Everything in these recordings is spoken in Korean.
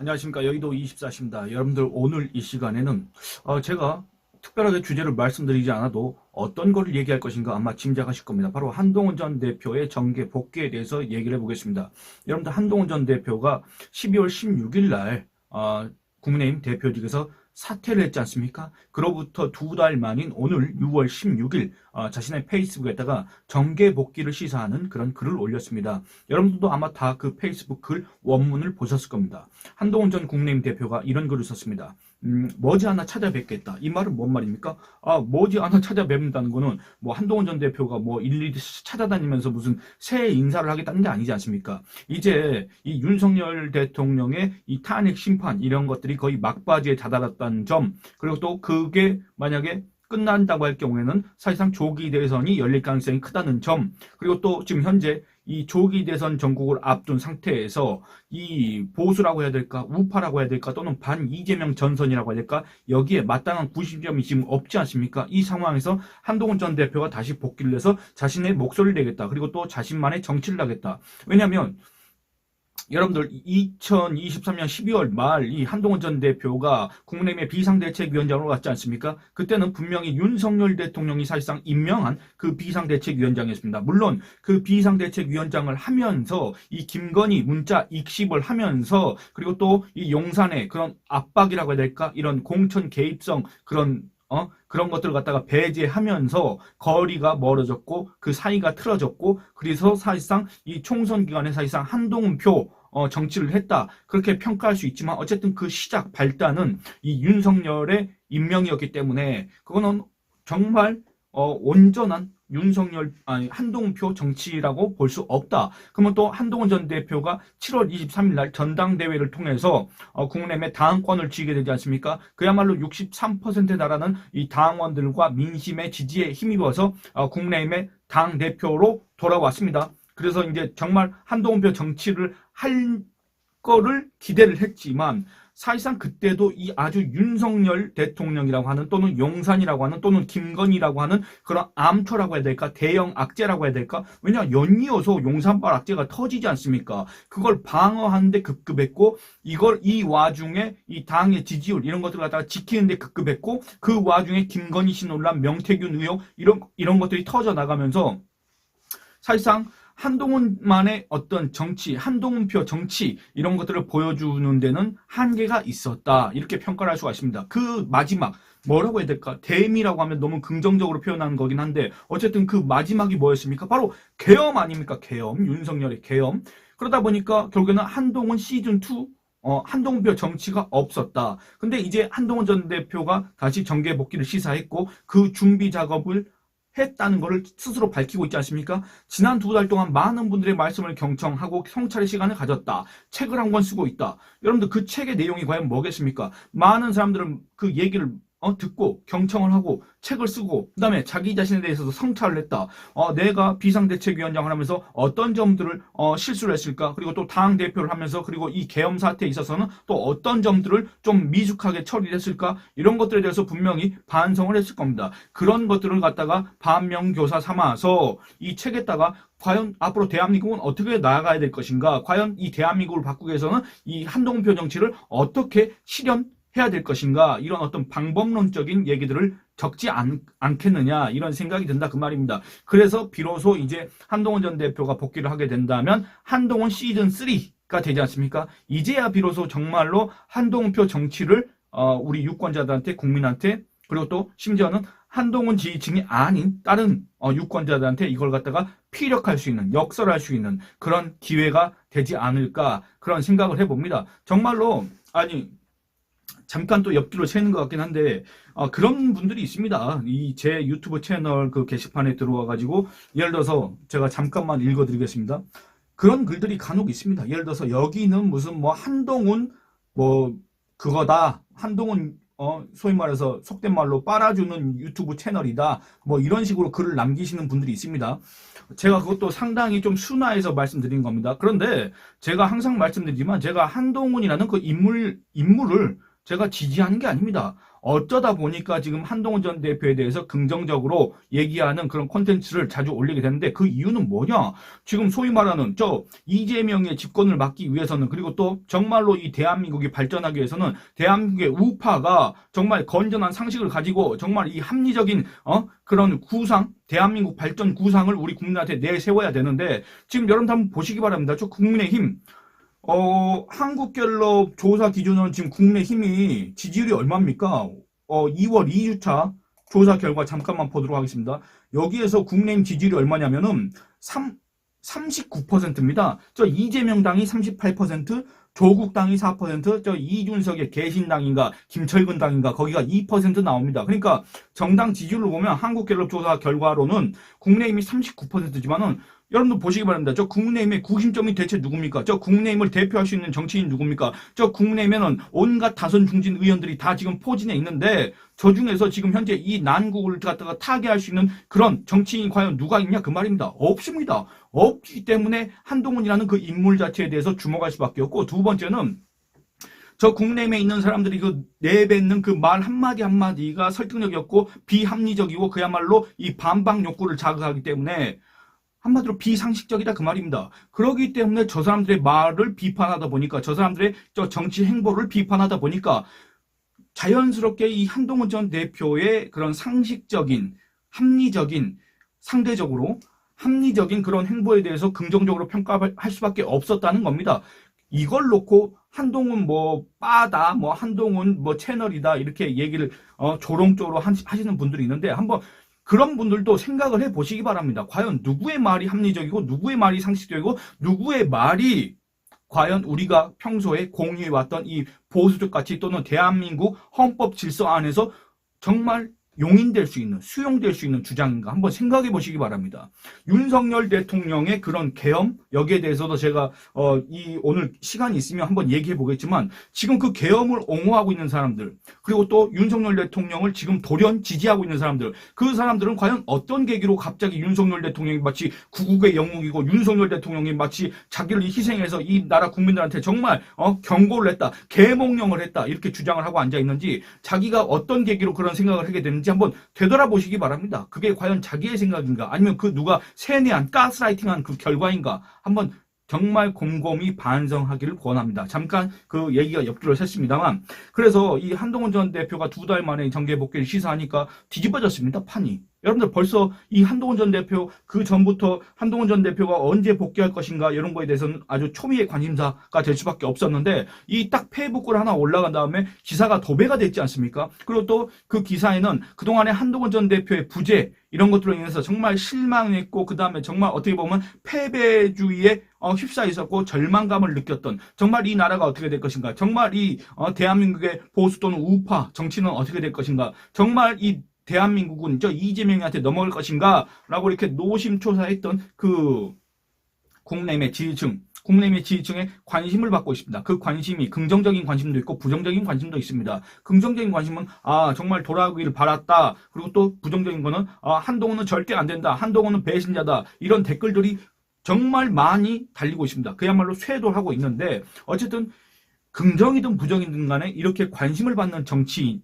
안녕하십니까. 여의도 24시입니다. 여러분들 오늘 이 시간에는 제가 특별하게 주제를 말씀드리지 않아도 어떤 걸 얘기할 것인가 아마 짐작하실 겁니다. 바로 한동훈 전 대표의 정계 복귀에 대해서 얘기를 해보겠습니다. 여러분들 한동훈 전 대표가 12월 16일 날 국민의힘 대표직에서 사퇴를 했지 않습니까? 그로부터 두 달 만인 오늘 6월 16일 자신의 페이스북에다가 정계 복귀를 시사하는 그런 글을 올렸습니다. 여러분들도 아마 다 그 페이스북 글 원문을 보셨을 겁니다. 한동훈 전 국민의힘 대표가 이런 글을 썼습니다. 머지않아 찾아뵙겠다. 이 말은 뭔 말입니까? 머지않아 찾아뵙는다는 거는 뭐 한동훈 전 대표가 뭐 일일이 찾아다니면서 무슨 새해 인사를 하겠다는 게 아니지 않습니까? 이제 이 윤석열 대통령의 이 탄핵 심판 이런 것들이 거의 막바지에 다다랐다는 점, 그리고 또 그게 만약에 끝난다고 할 경우에는 사실상 조기 대선이 열릴 가능성이 크다는 점, 그리고 또 지금 현재 이 조기 대선 전국을 앞둔 상태에서 이 보수라고 해야 될까, 우파라고 해야 될까, 또는 반 이재명 전선이라고 해야 될까, 여기에 마땅한 구심점이 지금 없지 않습니까? 이 상황에서 한동훈 전 대표가 다시 복귀를 해서 자신의 목소리를 내겠다. 그리고 또 자신만의 정치를 하겠다. 왜냐하면 여러분들 2023년 12월 말 이 한동훈 전 대표가 국민의힘의 비상대책위원장으로 갔지 않습니까? 그때는 분명히 윤석열 대통령이 사실상 임명한 그 비상대책위원장이었습니다. 물론 그 비상대책위원장을 하면서 이 김건희 문자 익십을 하면서, 그리고 또 이 용산의 그런 압박이라고 해야 될까? 이런 공천 개입성 그런 것들을 갖다가 배제하면서 거리가 멀어졌고 그 사이가 틀어졌고, 그래서 사실상 이 총선 기간에 사실상 한동훈표 정치를 했다, 그렇게 평가할 수 있지만 어쨌든 그 시작 발단은 이 윤석열의 임명이었기 때문에 그거는 정말 온전한 한동훈표 정치라고 볼 수 없다. 그러면 또 한동훈 전 대표가 7월 23일 날 전당대회를 통해서 국민의힘의 당권을 쥐게 되지 않습니까? 그야말로 63%에 달하는 이 당원들과 민심의 지지에 힘입어서 국민의힘의 당대표로 돌아왔습니다. 그래서 이제 정말 한동훈표 정치를 할 거를 기대를 했지만 사실상 그때도 이 아주 윤석열 대통령이라고 하는, 또는 용산이라고 하는, 또는 김건희라고 하는 그런 암초라고 해야 될까, 대형 악재라고 해야 될까, 왜냐 연이어서 용산발 악재가 터지지 않습니까? 그걸 방어하는데 급급했고, 이 와중에 이 당의 지지율 이런 것들을 갖다가 지키는데 급급했고, 그 와중에 김건희 씨 논란, 명태균 의혹 이런 것들이 터져 나가면서 사실상 한동훈만의 어떤 정치, 한동훈표 정치 이런 것들을 보여주는 데는 한계가 있었다, 이렇게 평가를 할 수가 있습니다. 그 마지막 뭐라고 해야 될까, 대미라고 하면 너무 긍정적으로 표현하는 거긴 한데 어쨌든 그 마지막이 뭐였습니까? 바로 계엄 아닙니까? 계엄, 윤석열의 계엄. 그러다 보니까 결국에는 한동훈 시즌2 한동훈표 정치가 없었다. 근데 이제 한동훈 전 대표가 다시 정계 복귀를 시사했고 그 준비 작업을 했다는 것을 스스로 밝히고 있지 않습니까? 지난 두 달 동안 많은 분들의 말씀을 경청하고 성찰의 시간을 가졌다. 책을 한 권 쓰고 있다. 여러분들 그 책의 내용이 과연 뭐겠습니까? 많은 사람들은 그 얘기를 듣고 경청을 하고 책을 쓰고 그다음에 자기 자신에 대해서도 성찰을 했다. 내가 비상대책위원장을 하면서 어떤 점들을 실수를 했을까? 그리고 또 당대표를 하면서, 그리고 이 계엄 사태에 있어서는 또 어떤 점들을 좀 미숙하게 처리를 했을까? 이런 것들에 대해서 분명히 반성을 했을 겁니다. 그런 것들을 갖다가 반면교사 삼아서 이 책에다가 과연 앞으로 대한민국은 어떻게 나아가야 될 것인가? 과연 이 대한민국을 바꾸기 위해서는 이 한동훈표 정치를 어떻게 실현해야 될 것인가, 이런 어떤 방법론적인 얘기들을 적지 않겠느냐, 이런 생각이 든다 그 말입니다. 그래서 비로소 이제 한동훈 전 대표가 복귀를 하게 된다면 한동훈 시즌3가 되지 않습니까? 이제야 비로소 정말로 한동훈표 정치를 우리 유권자들한테, 국민한테, 그리고 또 심지어는 한동훈 지지층이 아닌 다른 유권자들한테 이걸 갖다가 피력할 수 있는, 역설할 수 있는 그런 기회가 되지 않을까, 그런 생각을 해봅니다. 정말로 잠깐 또 옆뒤로 새는 것 같긴 한데 그런 분들이 있습니다. 이 제 유튜브 채널 그 게시판에 들어와 가지고 예를 들어서 제가 잠깐만 읽어드리겠습니다. 그런 글들이 간혹 있습니다. 예를 들어서 여기는 무슨 뭐 한동훈 뭐 그거다, 한동훈 소위 말해서 속된 말로 빨아주는 유튜브 채널이다, 뭐 이런 식으로 글을 남기시는 분들이 있습니다. 제가 그것도 상당히 좀 순화해서 말씀드린 겁니다. 그런데 제가 항상 말씀드리지만 제가 한동훈이라는 그 인물을 제가 지지하는 게 아닙니다. 어쩌다 보니까 지금 한동훈 전 대표에 대해서 긍정적으로 얘기하는 그런 콘텐츠를 자주 올리게 되는데 그 이유는 뭐냐? 지금 소위 말하는 이재명의 집권을 막기 위해서는 그리고 또 정말로 이 대한민국이 발전하기 위해서는 대한민국의 우파가 정말 건전한 상식을 가지고 정말 이 합리적인 그런 구상, 대한민국 발전 구상을 우리 국민한테 내세워야 되는데 지금 여러분들 한번 보시기 바랍니다. 저 국민의힘 한국갤럽 조사 기준으로는 지금 국민의힘이 지지율이 얼마입니까? 2월 2주차 조사 결과 잠깐만 보도록 하겠습니다. 여기에서 국민의힘 지지율이 얼마냐면은 39%입니다. 저 이재명 당이 38%, 조국 당이 4%, 저 이준석의 개신당인가 김철근 당인가 거기가 2% 나옵니다. 그러니까 정당 지지율로 보면 한국갤럽 조사 결과로는 국민의힘이 39%지만은 여러분들 보시기 바랍니다. 저 국민의힘의 구심점이 대체 누굽니까? 저 국민의힘을 대표할 수 있는 정치인 누굽니까? 저 국민의힘에는 온갖 다선 중진 의원들이 다 지금 포진해 있는데 저 중에서 지금 현재 이 난국을 갖다가 타개할 수 있는 그런 정치인이 과연 누가 있냐 그 말입니다. 없습니다. 없기 때문에 한동훈이라는 그 인물 자체에 대해서 주목할 수밖에 없고 두 번째는 저 국내에 있는 사람들이 그 내뱉는 그 말 한마디 한마디가 설득력이 없고 비합리적이고 그야말로 이 반박 욕구를 자극하기 때문에 한마디로 비상식적이다 그 말입니다. 그러기 때문에 저 사람들의 말을 비판하다 보니까 저 사람들의 저 정치 행보를 비판하다 보니까 자연스럽게 이 한동훈 전 대표의 그런 상식적인 합리적인 상대적으로 합리적인 그런 행보에 대해서 긍정적으로 평가할 수밖에 없었다는 겁니다. 이걸 놓고 한동훈 뭐 빠다 뭐 한동훈 뭐 채널이다 이렇게 얘기를 조롱조로 하시는 분들이 있는데 한번 그런 분들도 생각을 해보시기 바랍니다. 과연 누구의 말이 합리적이고 누구의 말이 상식적이고 누구의 말이 과연 우리가 평소에 공유해왔던 이 보수적 가치 또는 대한민국 헌법 질서 안에서 정말 용인될 수 있는 수용될 수 있는 주장인가 한번 생각해 보시기 바랍니다. 윤석열 대통령의 그런 계엄 여기에 대해서도 제가 오늘 시간이 있으면 한번 얘기해 보겠지만 지금 그 계엄을 옹호하고 있는 사람들 그리고 또 윤석열 대통령을 지금 돌연 지지하고 있는 사람들 그 사람들은 과연 어떤 계기로 갑자기 윤석열 대통령이 마치 구국의 영웅이고 윤석열 대통령이 마치 자기를 희생해서 이 나라 국민들한테 정말 경고를 했다 계몽령을 했다 이렇게 주장을 하고 앉아 있는지 자기가 어떤 계기로 그런 생각을 하게 됐는지 한번 되돌아보시기 바랍니다. 그게 과연 자기의 생각인가 아니면 그 누가 세뇌한 가스라이팅한 그 결과인가 한번 정말 곰곰이 반성하기를 권합니다. 잠깐 그 얘기가 옆뒤로 샜습니다만 그래서 이 한동훈 전 대표가 2달 만에 정계 복귀를 시사하니까 뒤집어졌습니다. 판이. 여러분들 벌써 이 한동훈 전 대표 그 전부터 한동훈 전 대표가 언제 복귀할 것인가 이런 거에 대해서는 아주 초미의 관심사가 될 수밖에 없었는데 이 딱 페이북글 하나 올라간 다음에 기사가 도배가 됐지 않습니까? 그리고 또 그 기사에는 그동안에 한동훈 전 대표의 부재 이런 것들로 인해서 정말 실망했고 그 다음에 정말 어떻게 보면 패배주의에 휩싸여 있었고 절망감을 느꼈던 정말 이 나라가 어떻게 될 것인가 정말 이 대한민국의 보수 또는 우파 정치는 어떻게 될 것인가 정말 이 대한민국은 저 이재명한테 넘어갈 것인가 라고 이렇게 노심초사했던 그 국민의힘의 지지층에 관심을 받고 있습니다. 그 관심이 긍정적인 관심도 있고 부정적인 관심도 있습니다. 긍정적인 관심은 정말 돌아오기를 바랐다. 그리고 또 부정적인 거는 한동훈은 절대 안 된다. 한동훈은 배신자다. 이런 댓글들이 정말 많이 달리고 있습니다. 그야말로 쇄도하고 있는데 어쨌든 긍정이든 부정이든 간에 이렇게 관심을 받는 정치인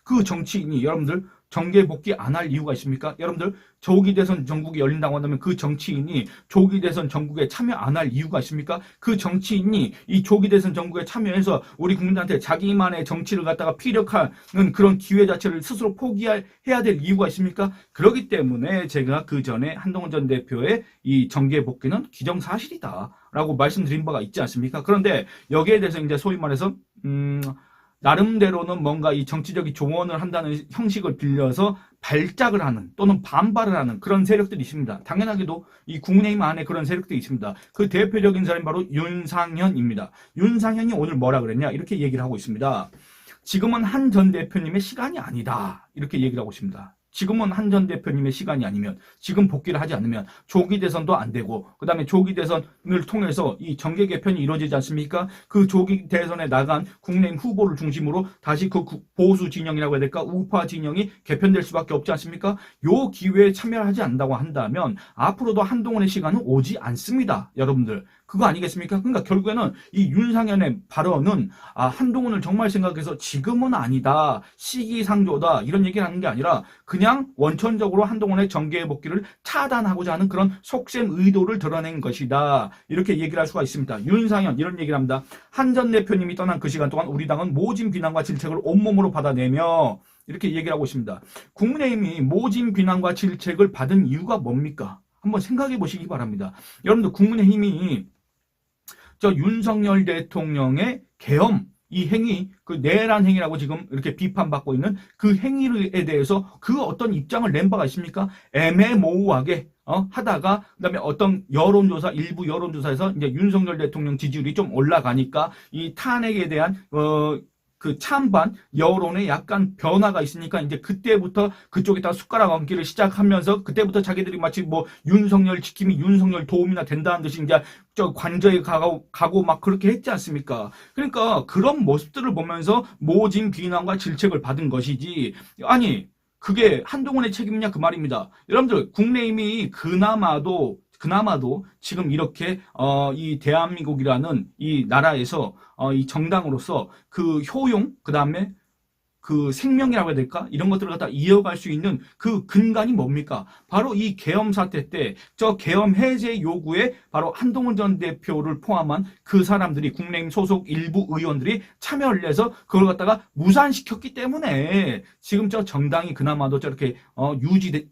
그 정치인이 여러분들 정계 복귀 안 할 이유가 있습니까? 여러분들 조기 대선 전국이 열린다고 한다면 그 정치인이 조기 대선 전국에 참여 안 할 이유가 있습니까? 그 정치인이 이 조기 대선 전국에 참여해서 우리 국민들한테 자기만의 정치를 갖다가 피력하는 그런 기회 자체를 스스로 포기해야 될 이유가 있습니까? 그렇기 때문에 제가 그 전에 한동훈 전 대표의 이 정계 복귀는 기정사실이다라고 말씀드린 바가 있지 않습니까? 그런데 여기에 대해서 이제 소위 말해서 나름대로는 뭔가 이 정치적인 조언을 한다는 형식을 빌려서 발작을 하는 또는 반발을 하는 그런 세력들이 있습니다. 당연하게도 이 국민의힘 안에 그런 세력들이 있습니다. 그 대표적인 사람이 바로 윤상현입니다. 윤상현이 오늘 뭐라 그랬냐 이렇게 얘기를 하고 있습니다. 지금은 한 전 대표님의 시간이 아니다 이렇게 얘기를 하고 있습니다. 지금은 한 전 대표님의 시간이 아니면 지금 복귀를 하지 않으면 조기 대선도 안 되고 그 다음에 조기 대선을 통해서 이 정계 개편이 이루어지지 않습니까? 그 조기 대선에 나간 국민의힘 후보를 중심으로 다시 그 보수 진영이라고 해야 될까? 우파 진영이 개편될 수밖에 없지 않습니까? 요 기회에 참여하지 않는다고 한다면 앞으로도 한동훈의 시간은 오지 않습니다. 여러분들. 그거 아니겠습니까? 그러니까 결국에는 이 윤상현의 발언은 한동훈을 정말 생각해서 지금은 아니다, 시기상조다 이런 얘기를 하는 게 아니라 그냥 원천적으로 한동훈의 정계 복귀를 차단하고자 하는 그런 속셈 의도를 드러낸 것이다. 이렇게 얘기를 할 수가 있습니다. 윤상현 이런 얘기를 합니다. 한 전 대표님이 떠난 그 시간 동안 우리 당은 모진 비난과 질책을 온몸으로 받아내며 이렇게 얘기를 하고 있습니다. 국민의힘이 모진 비난과 질책을 받은 이유가 뭡니까? 한번 생각해 보시기 바랍니다. 여러분들 국민의힘이 윤석열 대통령의 계엄 이 행위, 그 내란 행위라고 지금 이렇게 비판받고 있는 그 행위에 대해서 그 어떤 입장을 낸 바가 있습니까? 애매모호하게 하다가 그다음에 어떤 여론조사, 일부 여론조사에서 이제 윤석열 대통령 지지율이 좀 올라가니까 이 탄핵에 대한 그 찬반 여론에 약간 변화가 있으니까 이제 그때부터 그쪽에다 숟가락 얹기를 시작하면서 그때부터 자기들이 마치 뭐 윤석열 지킴이 윤석열 도움이나 된다는 듯이 이제 관저에 가고 막 그렇게 했지 않습니까? 그러니까 그런 모습들을 보면서 모진 비난과 질책을 받은 것이지, 아니 그게 한동훈의 책임이냐 그 말입니다. 여러분들 국민의힘이 그나마도 지금 이렇게 이 대한민국이라는 이 나라에서 이 정당으로서 그 효용, 그 다음에 그 생명이라고 해야 될까? 이런 것들을 갖다 이어갈 수 있는 그 근간이 뭡니까? 바로 이 계엄 사태 때 계엄 해제 요구에 바로 한동훈 전 대표를 포함한 그 사람들이 국민의힘 소속 일부 의원들이 참여를 해서 그걸 갖다가 무산시켰기 때문에 지금 정당이 그나마도 저렇게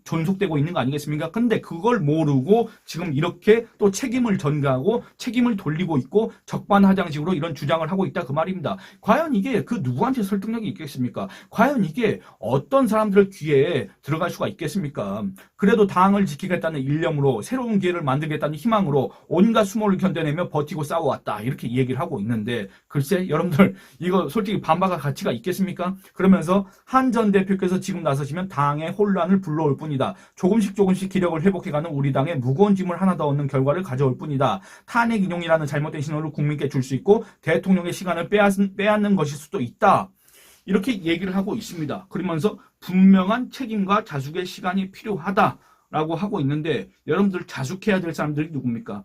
존속되고 있는 거 아니겠습니까? 근데 그걸 모르고 지금 이렇게 또 책임을 전가하고 책임을 돌리고 있고 적반하장식으로 이런 주장을 하고 있다 그 말입니다. 과연 이게 그 누구한테 설득력이 있겠습니까? 과연 이게 어떤 사람들 귀에 들어갈 수가 있겠습니까? 그래도 당을 지키겠다는 일념으로 새로운 기회를 만들겠다는 희망으로 온갖 수모를 견뎌내며 버티고 싸워왔다 이렇게 얘기를 하고 있는데, 글쎄 여러분들 이거 솔직히 반박할 가치가 있겠습니까? 그러면서 한 전 대표께서 지금 나서시면 당의 혼란을 불러올 뿐이다. 조금씩 기력을 회복해가는 우리 당의 무거운 짐을 하나 더 얻는 결과를 가져올 뿐이다. 탄핵 인용이라는 잘못된 신호를 국민께 줄 수 있고 대통령의 시간을 빼앗는 것일 수도 있다. 이렇게 얘기를 하고 있습니다. 그러면서 분명한 책임과 자숙의 시간이 필요하다라고 하고 있는데, 여러분들 자숙해야 될 사람들이 누굽니까?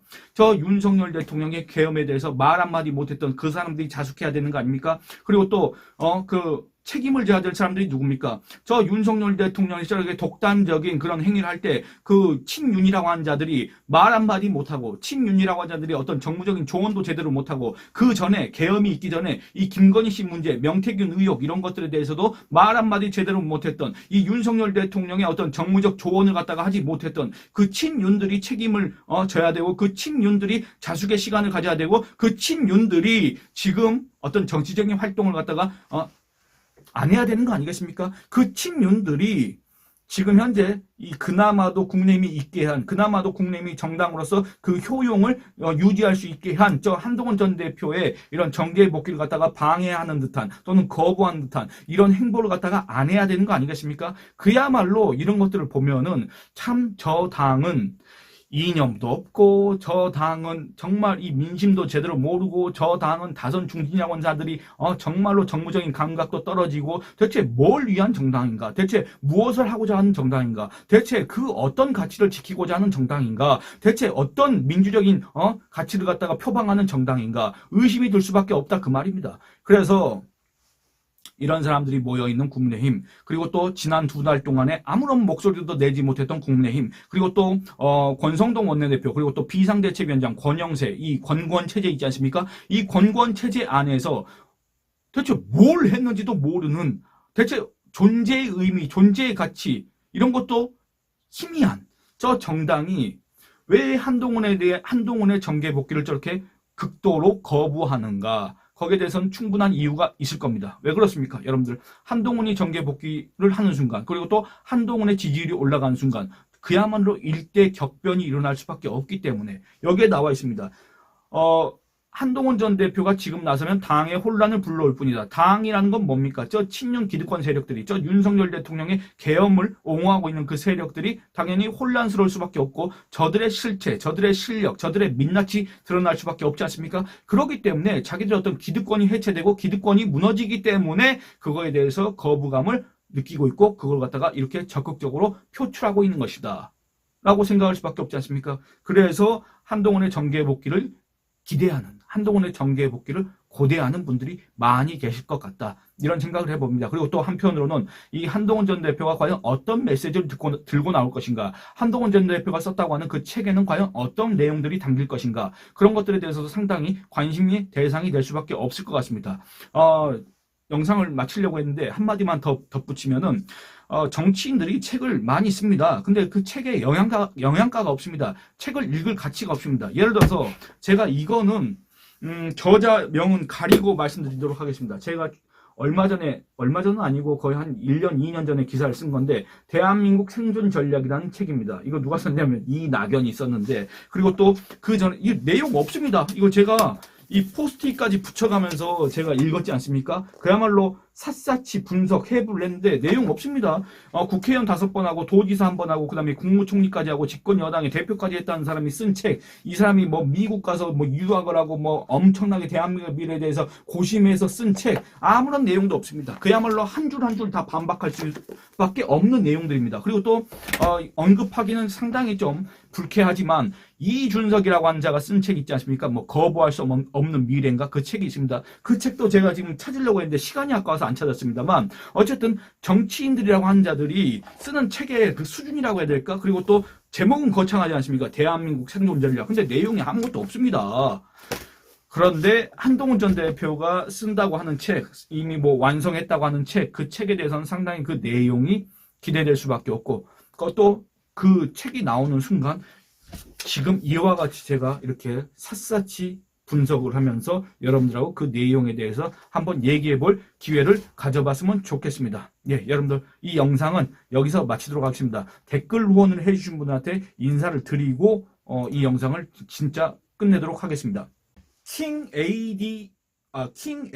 윤석열 대통령의 계엄에 대해서 말 한마디 못했던 그 사람들이 자숙해야 되는 거 아닙니까? 그리고 또 책임을 져야 될 사람들이 누굽니까? 윤석열 대통령이 저렇게 독단적인 그런 행위를 할 때 그 친윤이라고 하는 자들이 말 한마디 못하고, 친윤이라고 하는 자들이 어떤 정무적인 조언도 제대로 못하고, 그 전에 계엄이 있기 전에 이 김건희 씨 문제, 명태균 의혹 이런 것들에 대해서도 말 한마디 제대로 못했던 이 윤석열 대통령의 어떤 정무적 조언을 갖다가 하지 못했던 그 친윤들이 책임을 져야 되고, 그 친윤들이 자숙의 시간을 가져야 되고, 그 친윤들이 지금 어떤 정치적인 활동을 갖다가 안 해야 되는 거 아니겠습니까? 그 친윤들이 지금 현재 그나마도 국민의힘이 있게 한, 그나마도 국민의힘이 정당으로서 그 효용을 유지할 수 있게 한 한동훈 전 대표의 이런 정계 복귀를 갖다가 방해하는 듯한 또는 거부하는 듯한 이런 행보를 갖다가 안 해야 되는 거 아니겠습니까? 그야말로 이런 것들을 보면은 참 저 당은 이념도 없고, 저 당은 정말 이 민심도 제대로 모르고, 저 당은 다선 중진야원자들이 정말로 정무적인 감각도 떨어지고, 대체 뭘 위한 정당인가? 대체 무엇을 하고자 하는 정당인가? 대체 그 어떤 가치를 지키고자 하는 정당인가? 대체 어떤 민주적인 가치를 갖다가 표방하는 정당인가? 의심이 들 수밖에 없다 그 말입니다. 그래서 이런 사람들이 모여있는 국민의힘, 그리고 또 지난 2달 동안에 아무런 목소리도 내지 못했던 국민의힘, 그리고 또 권성동 원내대표, 그리고 또 비상대책위원장 권영세, 이 권권체제 있지 않습니까? 이 권권체제 안에서 대체 뭘 했는지도 모르는, 대체 존재의 의미, 존재의 가치 이런 것도 희미한 정당이 왜 한동훈의 정계 복귀를 저렇게 극도로 거부하는가? 거기에 대해서는 충분한 이유가 있을 겁니다. 왜 그렇습니까? 여러분들, 한동훈이 정계 복귀를 하는 순간, 그리고 또 한동훈의 지지율이 올라가는 순간 그야말로 일대 격변이 일어날 수밖에 없기 때문에 여기에 나와 있습니다. 한동훈 전 대표가 지금 나서면 당의 혼란을 불러올 뿐이다. 당이라는 건 뭡니까? 친윤 기득권 세력들이, 윤석열 대통령의 계엄을 옹호하고 있는 그 세력들이 당연히 혼란스러울 수밖에 없고, 저들의 실체, 저들의 실력, 저들의 민낯이 드러날 수밖에 없지 않습니까? 그렇기 때문에 자기들 어떤 기득권이 해체되고 기득권이 무너지기 때문에 그거에 대해서 거부감을 느끼고 있고, 그걸 갖다가 이렇게 적극적으로 표출하고 있는 것이다 라고 생각할 수밖에 없지 않습니까? 그래서 한동훈의 정계 복귀를 기대하는, 한동훈의 정계 복귀를 고대하는 분들이 많이 계실 것 같다. 이런 생각을 해봅니다. 그리고 또 한편으로는 이 한동훈 전 대표가 과연 어떤 메시지를 들고 나올 것인가, 한동훈 전 대표가 썼다고 하는 그 책에는 과연 어떤 내용들이 담길 것인가, 그런 것들에 대해서도 상당히 관심의 대상이 될 수밖에 없을 것 같습니다. 영상을 마치려고 했는데 한마디만 더 덧붙이면은 정치인들이 책을 많이 씁니다. 근데 그 책에 영양가가 없습니다. 책을 읽을 가치가 없습니다. 예를 들어서 제가 이거는 저자명은 가리고 말씀드리도록 하겠습니다. 제가 얼마 전은 아니고 거의 한 1년, 2년 전에 기사를 쓴 건데, 대한민국 생존 전략이라는 책입니다. 이거 누가 썼냐면 이낙연이 썼는데, 그리고 또 그 전에, 이 내용 없습니다. 이거 제가 이 포스트잇까지 붙여가면서 제가 읽었지 않습니까? 그야말로 샅샅이 분석, 해부를 했는데 내용 없습니다. 국회의원 5번 하고 도지사 1번 하고 그다음에 국무총리까지 하고 집권 여당의 대표까지 했다는 사람이 쓴 책, 이 사람이 뭐 미국 가서 뭐 유학을 하고 뭐 엄청나게 대한민국의 미래에 대해서 고심해서 쓴 책, 아무런 내용도 없습니다. 그야말로 한 줄 한 줄 다 반박할 수밖에 없는 내용들입니다. 그리고 또 언급하기는 상당히 좀 불쾌하지만 이준석이라고 하는 자가 쓴 책 있지 않습니까? 뭐 거부할 수 없는 미래인가, 그 책이 있습니다. 그 책도 제가 지금 찾으려고 했는데 시간이 아까워서 안 찾았습니다만, 어쨌든 정치인들이라고 하는 자들이 쓰는 책의 그 수준이라고 해야 될까? 그리고 또 제목은 거창하지 않습니까? 대한민국 생존 전략. 근데 내용이 아무것도 없습니다. 그런데 한동훈 전 대표가 쓴다고 하는 책, 이미 뭐 완성했다고 하는 책, 그 책에 대해서는 상당히 그 내용이 기대될 수밖에 없고, 또 그 책이 나오는 순간 지금 이와 같이 제가 이렇게 샅샅이 분석을 하면서 여러분들하고 그 내용에 대해서 한번 얘기해 볼 기회를 가져봤으면 좋겠습니다. 예, 여러분들 이 영상은 여기서 마치도록 하겠습니다. 댓글 후원을 해주신 분한테 인사를 드리고 이 영상을 진짜 끝내도록 하겠습니다. 킹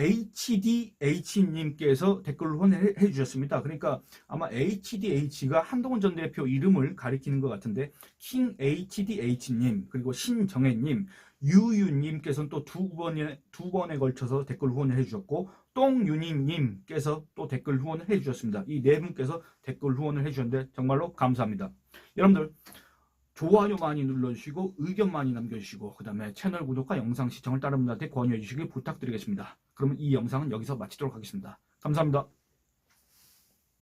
HDH님께서 댓글을 후원해 주셨습니다. 그러니까 아마 HDH가 한동훈 전 대표 이름을 가리키는 것 같은데, 킹 HDH님, 그리고 신정혜님, 유유님께서는 또 두 번에 걸쳐서 댓글 후원을 해주셨고, 똥유님께서 또 댓글 후원을 해주셨습니다. 이 네 분께서 댓글 후원을 해주셨는데 정말로 감사합니다. 여러분들 좋아요 많이 눌러주시고 의견 많이 남겨주시고, 그 다음에 채널 구독과 영상 시청을 다른 분들한테 권유해 주시길 부탁드리겠습니다. 그러면 이 영상은 여기서 마치도록 하겠습니다. 감사합니다.